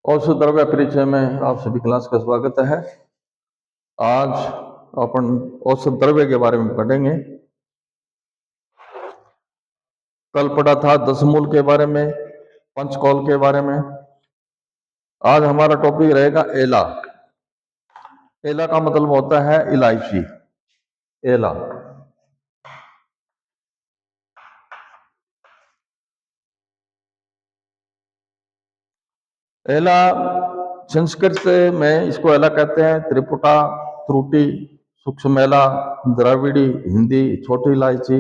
औषध द्रव्य परिचय में आप सभी क्लास का स्वागत है। आज अपन औषध द्रव्य के बारे में पढ़ेंगे। कल पढ़ा था दशमूल के बारे में, पंचकौल के बारे में। आज हमारा टॉपिक रहेगा एला। एला का मतलब होता है इलायची। एला एला संस्कृत में इसको एला कहते हैं। त्रिपुटा, त्रुटि, सूक्ष्म एला, द्रविड़ी, हिंदी छोटी इलायची,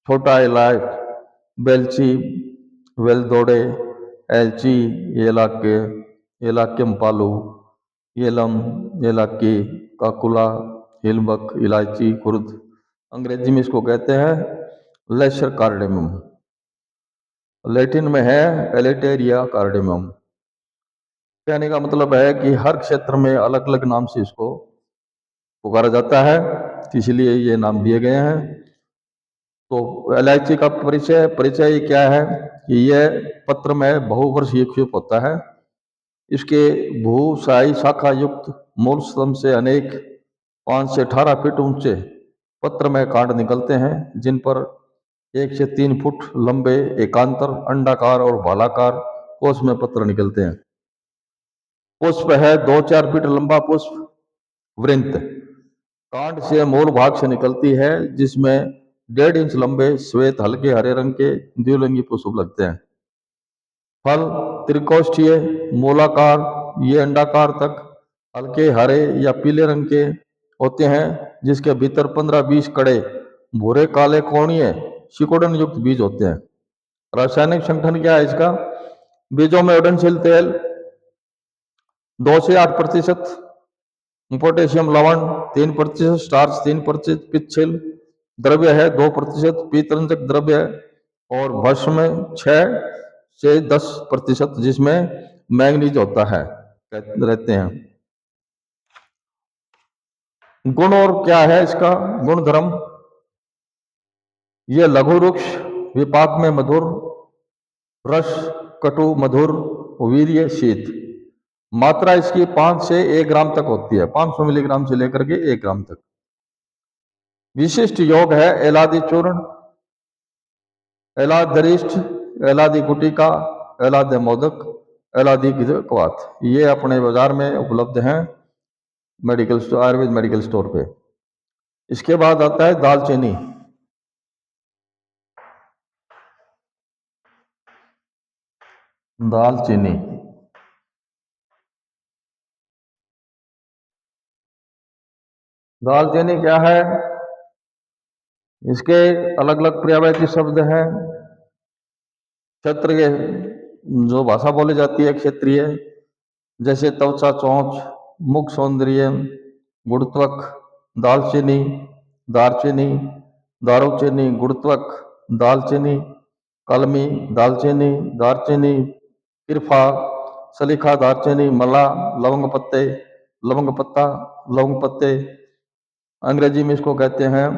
छोटा इलायच, बेलची, वेलदोड़े, एलची, एलाके, एलाक्यम पालू, एलम, एलाकी, काकुला, हिलबक, इलायची खुर्द। अंग्रेजी में इसको कहते हैं लेसर कार्डेमम। लैटिन में है एलेटेरिया कार्डेमम। कहने का मतलब है कि हर क्षेत्र में अलग अलग नाम से इसको पुकारा जाता है, इसलिए ये नाम दिए गए हैं। तो इलायची का परिचय क्या है कि यह पत्र में बहुवर्षीय क्षेप होता है। इसके भूशायी शाखा युक्त मूल स्तंभ से अनेक 5 से 18 फीट ऊंचे पत्र में कांड निकलते हैं, जिन पर 1 से 3 फुट लंबे एकांतर अंडाकार और भालाकार कोष में पत्र निकलते हैं। पुष्प है 2-4 फीट लंबा पुष्प वृंत कांड से मूल भाग से निकलती है, जिसमें 1.5 इंच लंबे श्वेत हल्के हरे रंग के द्विलिंगी पुष्प लगते हैं। फल त्रिकोष्ठीय, मूलाकार, ये अंडाकार तक हल्के हरे या पीले रंग के होते हैं, जिसके भीतर 15-20 कड़े भूरे काले कोणीय सिकुड़न युक्त बीज होते हैं। रासायनिक संगठन क्या है इसका? बीजों में उड़नशील तेल 2 से 8%, पोटेशियम लवण 3%, स्टार्च 3%, पिच्छल द्रव्य है 2%, पीतरंजक द्रव्य और भस्म 6 से 10%, जिसमें मैंगनीज होता है रहते हैं। गुण और क्या है इसका गुणधर्म? ये लघु वृक्ष, विपाक में मधुर, रस कटु मधुर, वीर्य शीत। मात्रा इसकी 5 से 1 ग्राम तक होती है, 500 मिलीग्राम से लेकर के 1 ग्राम तक। विशिष्ट योग है एलादी चूर्ण, एलादरिष्ट, एलादी गुटिका, एलादी मोदक, एलादी कवात। ये अपने बाजार में उपलब्ध हैं medical store, Ayurveda medical store पे। इसके बाद आता है दालचीनी। दालचीनी दालचीनी क्या है? इसके अलग अलग पर्यायवाची शब्द हैं। क्षेत्र के जो भाषा बोली जाती है क्षेत्रीय, जैसे त्वचा चोंच, मुख सौंदर्य, गुणत्वक, दालचीनी, दारचीनी, दारूचीनी, गुणत्वक, दालचीनी, कलमी, दालचीनी, दारचीनी, किरफा, सलीखा, दारचीनी, मला, लवंग पत्ते, लवंग पत्ता, लवंग पत्ते। अंग्रेजी में इसको कहते हैं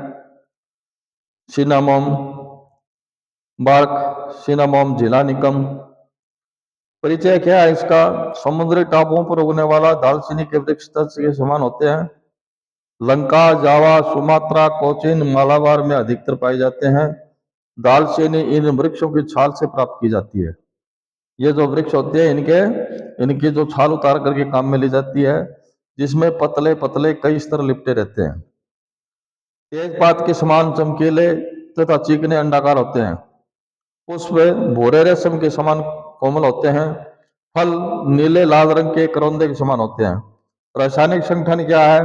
सिनामोम बार्क, सिनामोम जिलानिकम। परिचय क्या है इसका? समुद्री टापुओं पर उगने वाला दालचीनी के वृक्ष तज के समान होते हैं। लंका, जावा, सुमात्रा, कोचीन, मालाबार में अधिकतर पाए जाते हैं। दालचीनी इन वृक्षों की छाल से प्राप्त की जाती है। ये जो वृक्ष होते हैं इनकी जो छाल उतार करके काम में ली जाती है, जिसमें पतले पतले कई स्तर लिपटे रहते हैं। तेजपात के समान चमकीले तथा चिकने अंडाकार होते हैं। पुष्प भूरे रेशम के समान कोमल होते हैं। फल नीले लाल रंग के करौंदे के समान होते हैं। रासायनिक संगठन क्या है?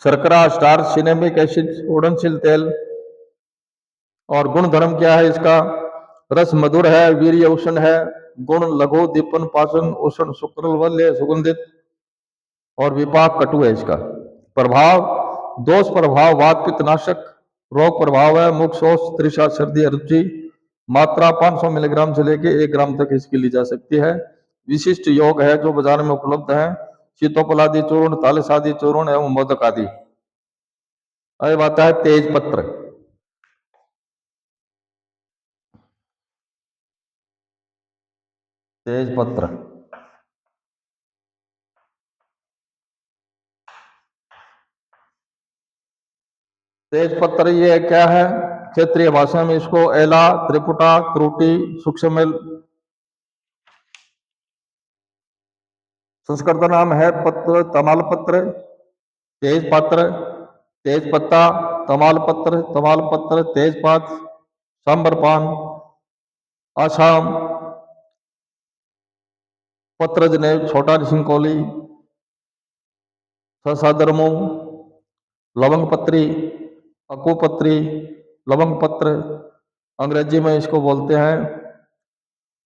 शर्करा, स्टार्च, सिनेमिक एसिड, उड़नशील तेल। और गुणधर्म क्या है इसका? रस मधुर है, वीर्य उष्ण है, गुण लघु, दीपन, पाचन, उष्ण, शुक्र वल्य, सुगंधित और विपाक कटु है इसका। प्रभाव दोष प्रभाव वात पित्त नाशक। रोग प्रभाव है मुख शोष, तृषा, सर्दी, रुचि। मात्रा 500 मिलीग्राम से लेके 1 ग्राम तक इसकी ली जा सकती है। विशिष्ट योग है जो बाजार में उपलब्ध है सीतोपलादि चूर्ण, तालिसादि चूर्ण एवं मोदक आदि। अब आता है तेज पत्र। तेज पत्र। तेज पत्र ये क्या है? क्षेत्रीय भाषा में इसको एला, त्रिपुटा, त्रुटि, सूक्ष्म, संस्कृत नाम है पत्र, तमाल पत्र, तेज पत्र, तेज पत्ता, तमाल पत्र, तेजपात, सांबरपान, आसाम, पत्र जनेब, छोटा सिंकोली, ससादरमो, लवंग पत्री, अकुपत्री, लवंग पत्र, अंग्रेजी में इसको बोलते हैं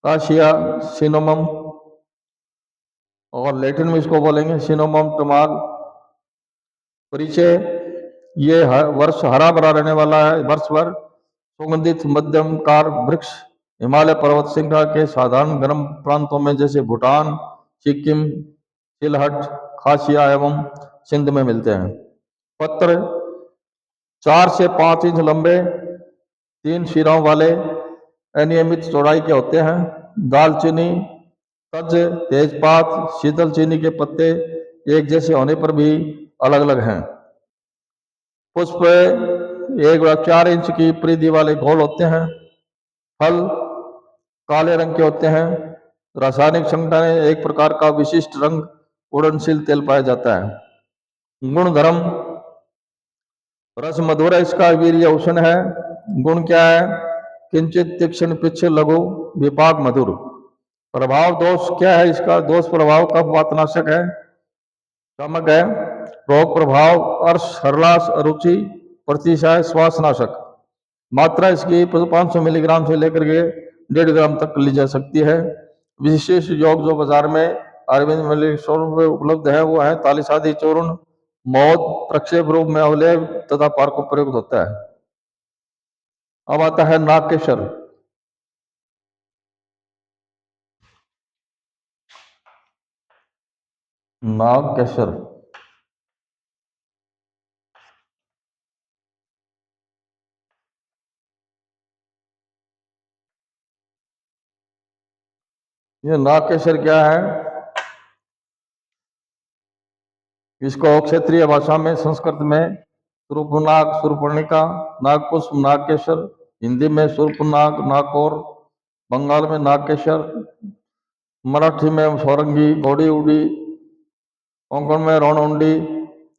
काशिया सिनोमम, और लैटिन में इसको बोलेंगे सिनोमम टमाल। परिचय, ये वर्ष हरा भरा रहने वाला है, वर्ष भर सुगंधित मध्यम कार वृक्ष हिमालय पर्वत श्रृंखला के साधारण गर्म प्रांतों में जैसे भूटान, सिक्किम, सिलहट, खासिया एवं सिंध में मिलते हैं। पत्र 4 से 5 इंच लंबे, 3 सिरों वाले, अनियमित चौड़ाई के होते हैं। दालचीनी, तज, तेजपात, शीतल चीनी के पत्ते एक जैसे होने पर भी अलग अलग हैं। पुष्प 1 व 4 इंच की परिधि वाले घोल होते हैं। फल काले रंग के होते हैं। रासायनिक संगठन में एक प्रकार का विशिष्ट रंग उड़नशील तेल पाया जाता है। गुणधर्म, रस मधुर है इसका, वीर्य उष्ण है। गुण क्या है? किंचित तीक्ष्ण, पिच्छ, लघु, विपाक, मधुर। प्रभाव दोष क्या है इसका? दोष प्रभाव कफ वातनाशक है, शामक है। रोग प्रभाव अर्श, हरलास, अरुचि, प्रतिशय, श्वासनाशक। मात्रा इसकी 500 मिलीग्राम से लेकर के 1.5 ग्राम तक ली जा सकती है। विशेष योग जो बाजार में अरविंद मेडिकल स्टोर में उपलब्ध है वो है तालिसादी चूर्ण, मौत, प्रक्षेप रूप में अवलेव तथा पार्क प्रयुक्त होता है। अब आता है नागकेशर। नागकेशर ये नागकेशर क्या है? इसको क्षेत्रीय भाषा में संस्कृत में सुरपुनाग, सुरपर्णिका, नागपुष्प, नागकेशर, हिंदी में सुरपुनाग, नागौर, बंगाल में नागकेशर, मराठी में सौरंगी, घोड़ी उड़ी, कोंकण में रोणउंडी,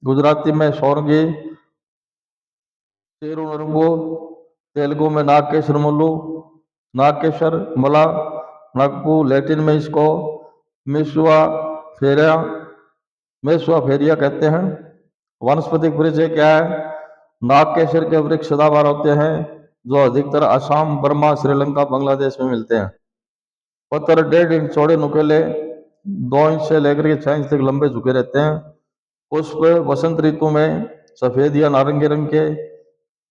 गुजराती में सौरंगी, तिरुवरुंगो, तेलुगु में नागकेशर मुल्लू, नागकेशर, मला, नागपू, लैटिन में इसको मिसुआ फेरिया, मेसुआ फेरिया कहते हैं। वनस्पतिक परिचय क्या है? नागकेशर के वृक्ष सदाबहार होते हैं जो अधिकतर असम, बर्मा, श्रीलंका, बांग्लादेश में मिलते हैं। पत्थर 1.5 इंच चौड़े, नुकीले, 2 इंच से लेकर के 6 इंच तक लंबे झुके रहते हैं। पुष्प वसंत ऋतु में सफेद या नारंगी रंग के,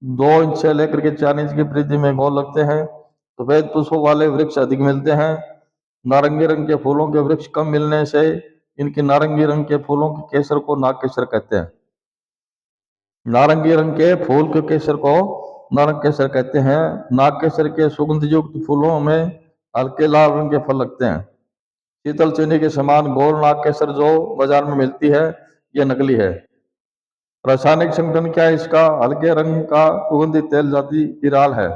2 इंच से लेकर के 4 इंच की वृद्धि में गोल लगते हैं। सफेद पुष्पों वाले वृक्ष अधिक मिलते हैं। नारंगी रंग के फूलों के वृक्ष कम मिलने से इनके नारंगी रंग के फूलों के केसर को नागकेसर कहते हैं। नारंगी रंग के फूल के केसर को नारंग केसर कहते हैं। नागकेसर के सुगंध युक्त फूलों में हल्के लाल रंग के फल लगते हैं। शीतल चीनी के समान गोल नागकेसर जो बाजार में मिलती है यह नकली है। रासायनिक संगठन क्या है इसका? हल्के रंग का सुगंधित तेल जाति की राल है।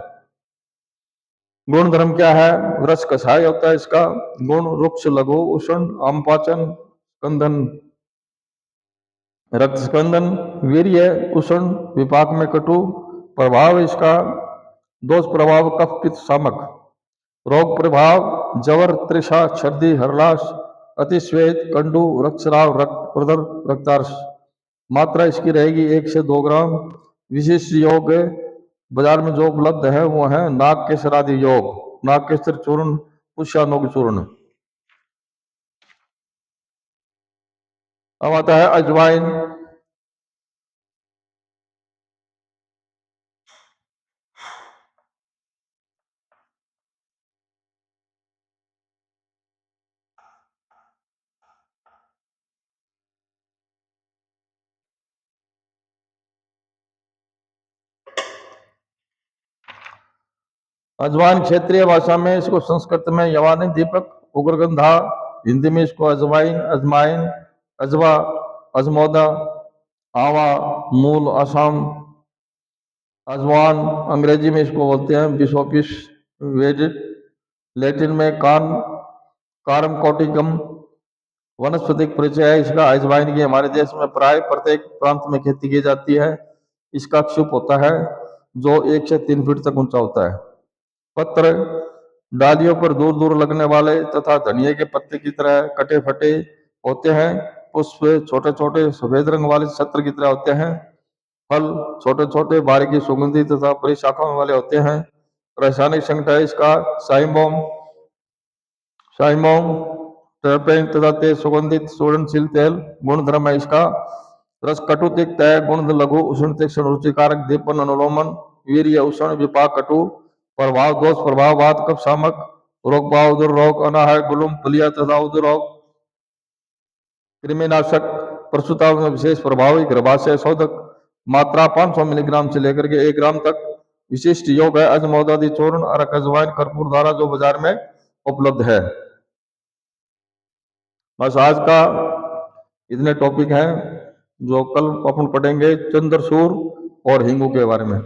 गुण धर्म क्या है? रस कषाय होता है इसका। गुण रुक्ष, लघु, उष्ण, आमपाचन, स्कंदन, रक्त स्कंदन, वीर्य, उष्ण, विपाक में कटु। प्रभाव इसका दोष प्रभाव कफ, पित्त, शामक। रोग प्रभाव जवर, तृषा, छर्दी, हरलास, अतिश्वेत, कंडू, रक्तस्राव, रक्त प्रदर, रक्तार्श। मात्रा इसकी रहेगी 1 से 2 ग्राम। विशिष्ट योग बाजार में जो उपलब्ध है वो है नागकेसर आदि योग, नागकेसर चूर्ण, पुष्यानोग चूर्ण। अब आता है अजवाइन। अजवाइन क्षेत्रीय भाषा में इसको संस्कृत में यवानी दीपक उग्रगंधा, हिंदी में इसको अजवाइन, अजमाइन, अजवा, अजमोदा, आवा, मूल, असम, अजवान, अंग्रेजी में इसको बोलते हैं बिसोपिस वेजिट, लैटिन में कारम कोटिकम। वनस्पतिक परिचय है इसका। अजवाइन की हमारे देश में प्राय प्रत्येक प्रांत में खेती की जाती है। इसका क्षुप होता है जो 1 से 3 फीट तक ऊंचा होता है। पत्र डालियों पर दूर दूर लगने वाले तथा धनिये के पत्ते की तरह कटे फटे होते हैं। पुष्प छोटे छोटे सफेद रंग वाले छत्र की तरह होते हैं। फल छोटे छोटे बारीकी सुगंधी तथा बड़ी शाखाओं वाले होते हैं। रासायनिक संगठन है इसका साइमोम साइमोम टर्पेन तथा तेज सुगंधित सूर्णशील तेल। गुणधर्म है इसका रस कटु तिक्त है, गुण लघु उष्ण तीक्ष्ण रुचिकारक, दीपन अनुलोमन, वीर्य उष्ण विपाक कटु, प्रभाव दोष प्रभाव वात कफ शामक, रोग भाव उदर रोग अनाहय गुलुम फलिया तथा उदर रोग, कृमिनाशक, प्रसूता में विशेष प्रभावी, गर्भाशय शोधक। मात्रा 500 मिलीग्राम से लेकर के 1 ग्राम तक। विशिष्ट योग है अजमोदादी चूर्ण, अरक, अजवाइन, कर्पूर धारा जो बाजार में उपलब्ध है। बस आज का इतने टॉपिक हैं जो कल अपन पढ़ेंगे चंद्रसूर और हिंगू के बारे में।